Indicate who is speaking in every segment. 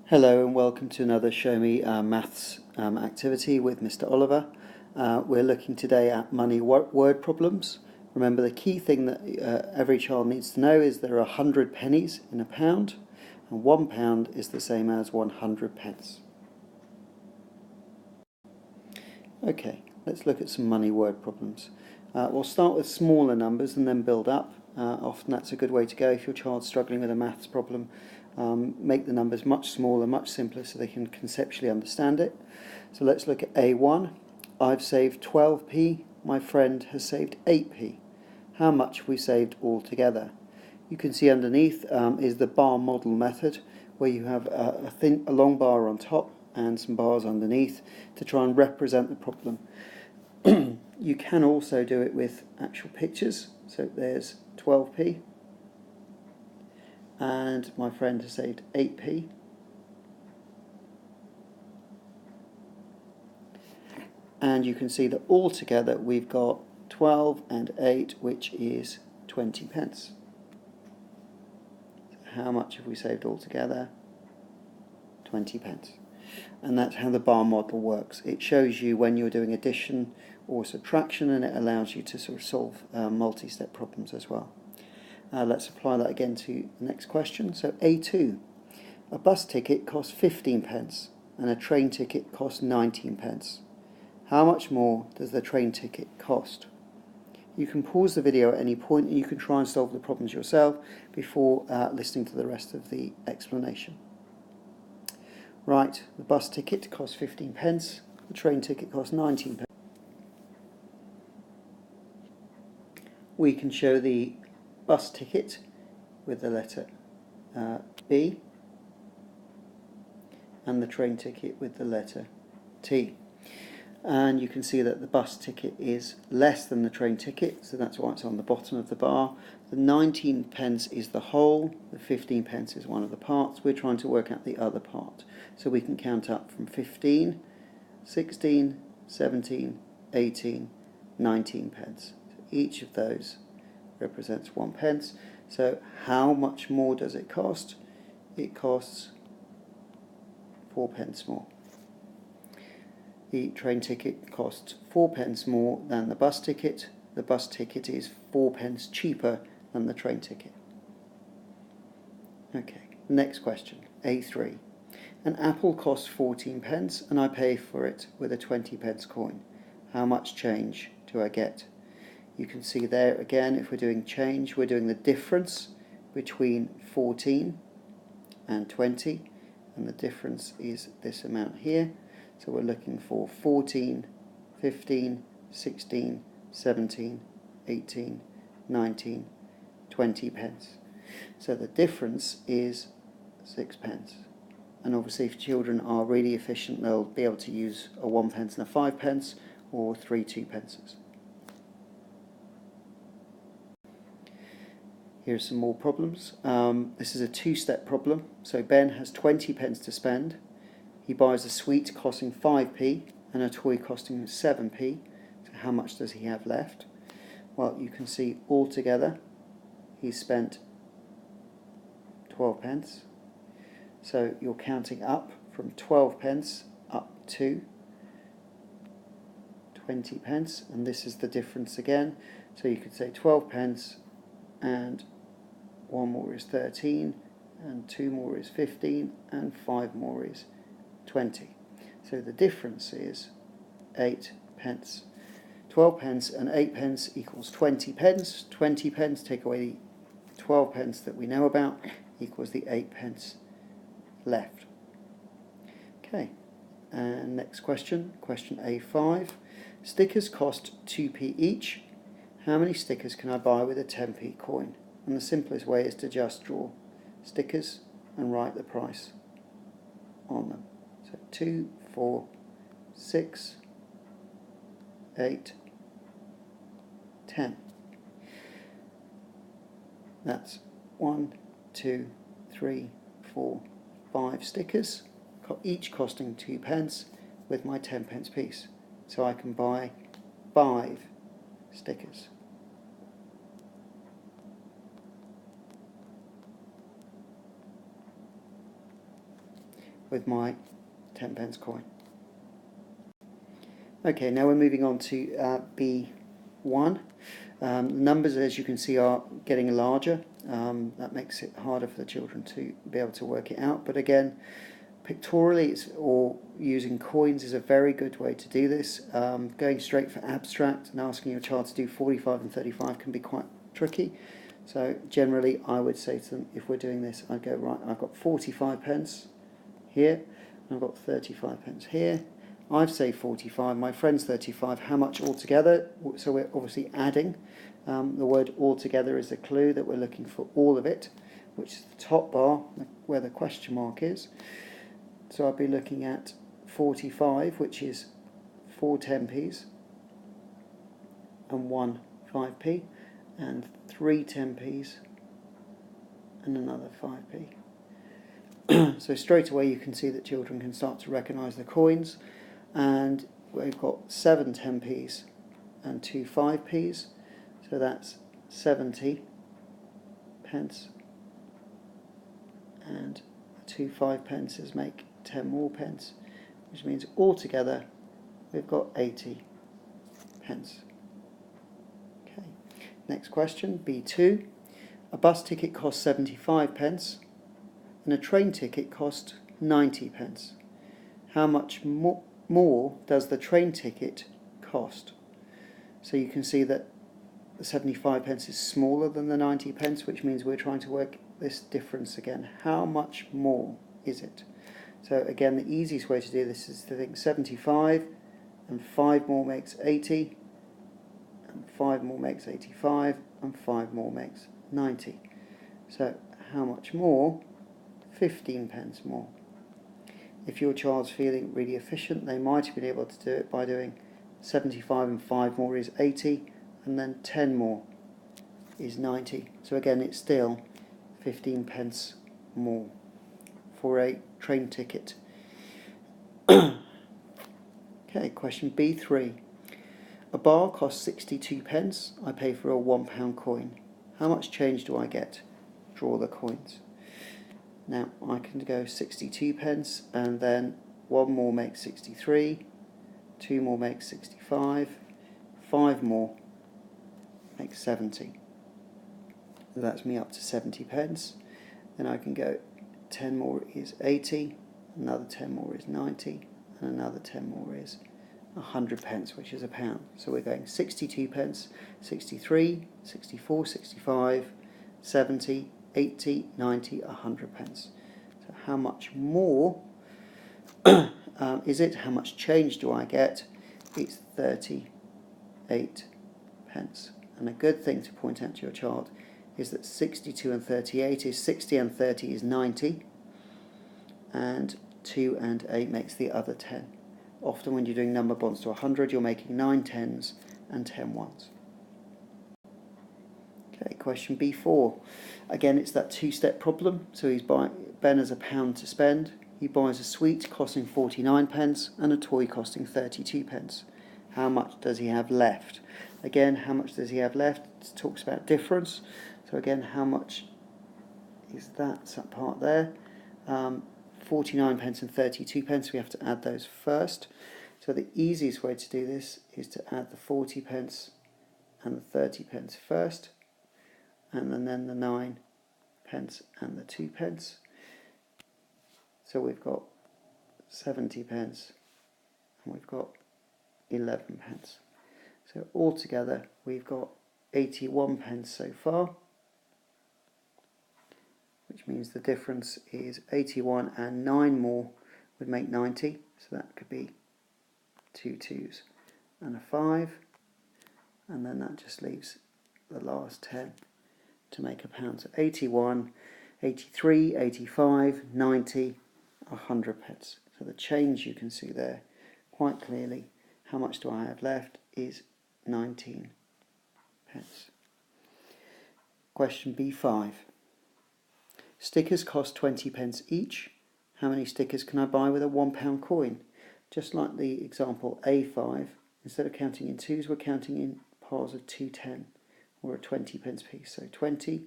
Speaker 1: Hello and welcome to another Show Me Maths activity with Mr. Oliver. We're looking today at money word problems. Remember, the key thing that every child needs to know is there are 100 pennies in a pound, and £1 is the same as 100 pence. Okay, let's look at some money word problems. We'll start with smaller numbers and then build up. Often that's a good way to go if your child's struggling with a maths problem. Make the numbers much smaller, much simpler so they can conceptually understand it. So let's look at A1. I've saved 12p, my friend has saved 8p. How much have we saved altogether? You can see underneath is the bar model method, where you have a long bar on top and some bars underneath to try and represent the problem. You can also do it with actual pictures. So there's 12p, and my friend has saved 8p. And you can see that altogether we've got 12 and 8, which is 20 pence. How much have we saved altogether? 20 pence. And that's how the bar model works. It shows you when you're doing addition or subtraction, and it allows you to sort of solve multi-step problems as well. Let's apply that again to the next question. So A2, a bus ticket costs 15 pence and a train ticket costs 19 pence. How much more does the train ticket cost? You can pause the video at any point and you can try and solve the problems yourself before listening to the rest of the explanation. Right, the bus ticket costs 15 pence, the train ticket costs 19 pence. We can show the bus ticket with the letter B and the train ticket with the letter T. And you can see that the bus ticket is less than the train ticket, so that's why it's on the bottom of the bar. The 19 pence is the whole, the 15 pence is one of the parts. We're trying to work out the other part. So we can count up from 15, 16, 17, 18, 19 pence. So each of those represents 1 pence. So how much more does it cost? It costs 4 pence more. The train ticket costs 4 pence more than the bus ticket. The bus ticket is 4 pence cheaper than the train ticket. Okay, next question, A3. An apple costs 14 pence and I pay for it with a 20 pence coin. How much change do I get? You can see there again, if we're doing change, we're doing the difference between 14 and 20, and the difference is this amount here. So we're looking for 14, 15, 16, 17, 18, 19, 20 pence. So the difference is 6 pence. And obviously if children are really efficient, they'll be able to use a 1 pence and a 5 pence, or 3 2 pences. Here's some more problems. This is a two-step problem. So Ben has 20 pence to spend. He buys a sweet costing 5p and a toy costing 7p. So how much does he have left? Well, you can see altogether he's spent 12 pence. So you're counting up from 12 pence up to 20 pence, and this is the difference again. So you could say 12 pence and 1 more is 13, and 2 more is 15, and 5 more is 20. So the difference is 8 pence. 12 pence and 8 pence equals 20 pence. 20 pence, take away the 12 pence that we know about, equals the 8 pence left. Okay, and next question, question A5. Stickers cost 2p each. How many stickers can I buy with a 10p coin? And the simplest way is to just draw stickers and write the price on them. So 2, 4, 6, 8, 10. That's 1, 2, 3, 4, 5 stickers, each costing 2 pence with my 10 pence piece. So I can buy 5 stickers. with my 10p coin. Okay, now we're moving on to B1. The numbers, as you can see, are getting larger. That makes it harder for the children to be able to work it out. But again, pictorially or using coins is a very good way to do this. Going straight for abstract and asking your child to do 45 and 35 can be quite tricky. So generally I would say to them, if we're doing this, I'd go, right, I've got 45p here, and I've got 35p here. I've saved 45, my friend's 35, how much altogether? So we're obviously adding. The word altogether is the clue that we're looking for all of it, which is the top bar, where the question mark is. So I'll be looking at 45, which is 4 10p's and 1 5p, and 3 10p's and another 5p. So straight away you can see that children can start to recognise the coins, and we've got 7 10p's and 2 5p's, so that's 70 pence, and 2 5p make 10 more pence, which means altogether we've got 80 pence. Okay, next question, B2. A bus ticket costs 75p and a train ticket costs 90p. How much more does the train ticket cost? So you can see that the 75p is smaller than the 90p, which means we're trying to work this difference again. How much more is it? So again, the easiest way to do this is to think 75 and 5 more makes 80, and 5 more makes 85, and 5 more makes 90. So how much more? 15p more. If your child's feeling really efficient, they might have been able to do it by doing 75 and 5 more is 80, and then 10 more is 90. So again, it's still 15p more for a train ticket. Okay, question B3. A bar costs 62p. I pay for a £1 coin. How much change do I get? Draw the coins. Now I can go 62p, and then 1 more makes 63, 2 more makes 65, 5 more makes 70. So that's me up to 70p. Then I can go 10 more is 80, another 10 more is 90, and another 10 more is 100p, which is a pound. So we're going 62p, 63, 64, 65, 70, 80, 90, 100p. So how much more is it? How much change do I get? It's 38p. And a good thing to point out to your child is that 62 and 38 is 60 and 30 is 90, and 2 and 8 makes the other 10. Often when you're doing number bonds to 100, you're making 9 10s and 10 1s. Okay, question B4. Again, it's that two-step problem. So Ben has £1 to spend. He buys a sweet costing 49p and a toy costing 32p. How much does he have left? Again, how much does he have left? It talks about difference. So again, how much is that part there? 49p and 32p. We have to add those first. So the easiest way to do this is to add the 40p and the 30p first, and then the 9p and the 2p. So we've got 70p and we've got 11p. So altogether we've got 81p so far, which means the difference is 81, and 9 more would make 90. So that could be 2 2s and a 5, and then that just leaves the last 10 to make a pound. So 81, 83, 85, 90, 100p. So the change you can see there quite clearly, how much do I have left, is 19p. Question B5. Stickers cost 20p each. How many stickers can I buy with a £1 coin? Just like the example A5, instead of counting in twos, we're counting in piles of 210 or a 20p piece. So 20,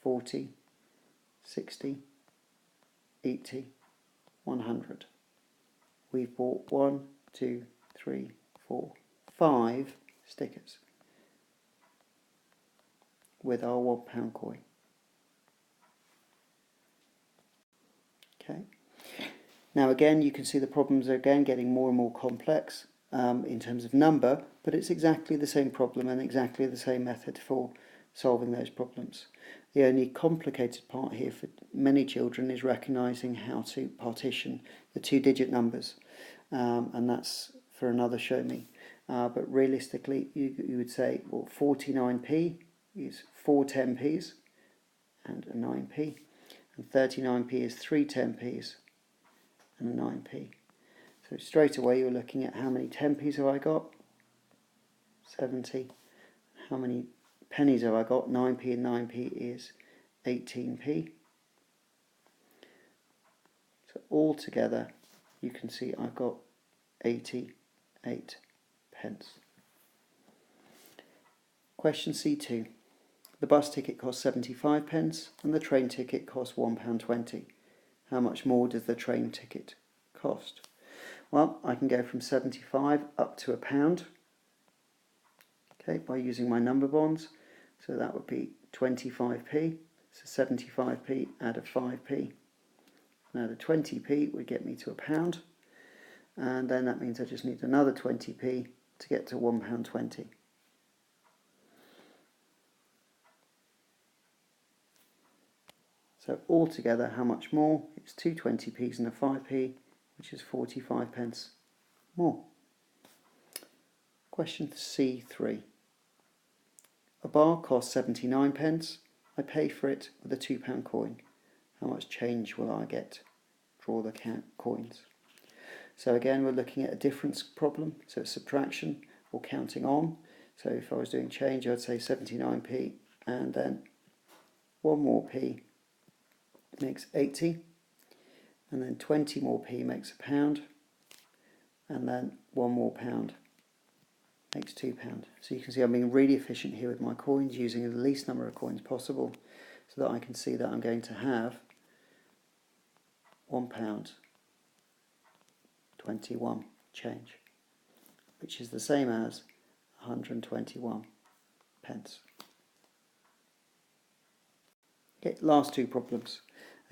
Speaker 1: 40, 60, 80, 100. We've bought 1, 2, 3, 4, 5 stickers with our £1 coin. Okay. Now again, you can see the problems are again getting more and more complex in terms of number, but it's exactly the same problem and exactly the same method for solving those problems. The only complicated part here for many children is recognising how to partition the 2-digit numbers, and that's for another show me. But realistically, you would say, well, 49p is 4 10p's and a 9p, and 39p is 3 10p's and a 9p. So straight away you're looking at how many 10p's have I got? 70. How many pennies have I got? 9p and 9p is 18p. So altogether you can see I've got 88 pence. Question C2. The bus ticket costs 75 pence and the train ticket costs £1.20. How much more does the train ticket cost? Well, I can go from 75 up to £1, okay, by using my number bonds. So that would be 25p. So 75p add a 5p. Now the 20p would get me to £1, and then that means I just need another 20p to get to £1.20. So altogether, how much more? It's 2 20p's and a 5p, which is 45 pence more. Question C3. A bar costs 79 pence. I pay for it with a £2 coin. How much change will I get? Draw the coins. So again, we're looking at a difference problem, so it's subtraction or counting on. So if I was doing change, I'd say 79p, and then one more p makes 80, and then 20 more p makes £1, and then one more pound makes £2. So you can see I'm being really efficient here with my coins, using the least number of coins possible, so that I can see that I'm going to have £1.21 change, which is the same as 121 pence. Okay, last two problems.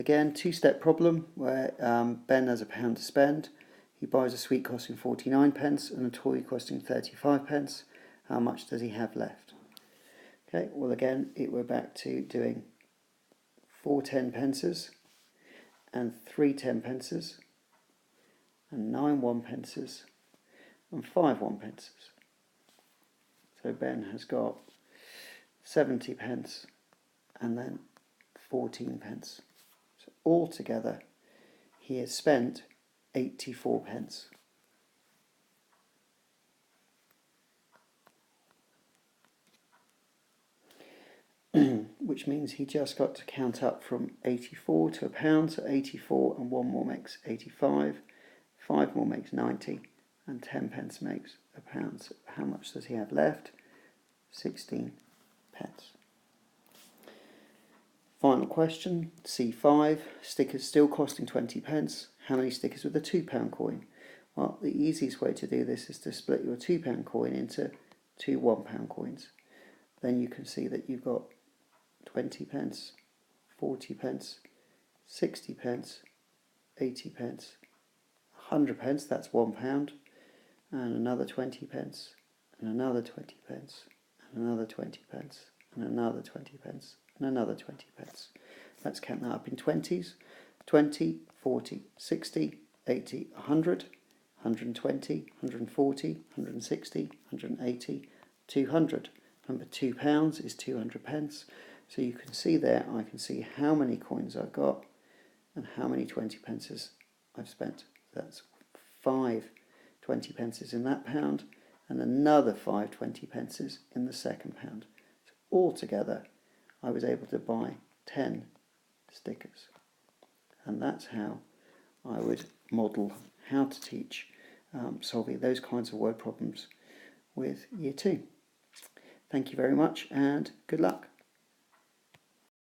Speaker 1: Again, two-step problem where Ben has £1 to spend. He buys a sweet costing 49 pence and a toy costing 35 pence. How much does he have left? Okay, well again, we're back to doing 4 10pences and 3 10pences and 9 1pences and 5 1pences. So Ben has got 70 pence and then 14 pence. So altogether he has spent 84 pence. Which means he just got to count up from 84 to £1, so 84 and 1 more makes 85, 5 more makes 90, and 10 pence makes £1. So how much does he have left? 16 pence. Final question, C5, stickers still costing 20 pence. How many stickers with a £2 coin? Well, the easiest way to do this is to split your £2 coin into 2 £1 coins. Then you can see that you've got 20 pence, 40 pence, 60 pence, 80 pence, 100 pence, that's £1, and another 20 pence, and another 20 pence, and another 20 pence, and another 20 pence, and another 20 pence. Let's count that up in 20s. 20, 40, 60, 80, 100, 120, 140, 160, 180, 200. Remember, £2 is 200 pence. So you can see there, I can see how many coins I've got and how many 20 pences I've spent. That's 5 20 pences in that pound and another 5 20 pences in the second pound. So altogether, I was able to buy 10 stickers. And that's how I would model how to teach solving those kinds of word problems with Year 2. Thank you very much and good luck.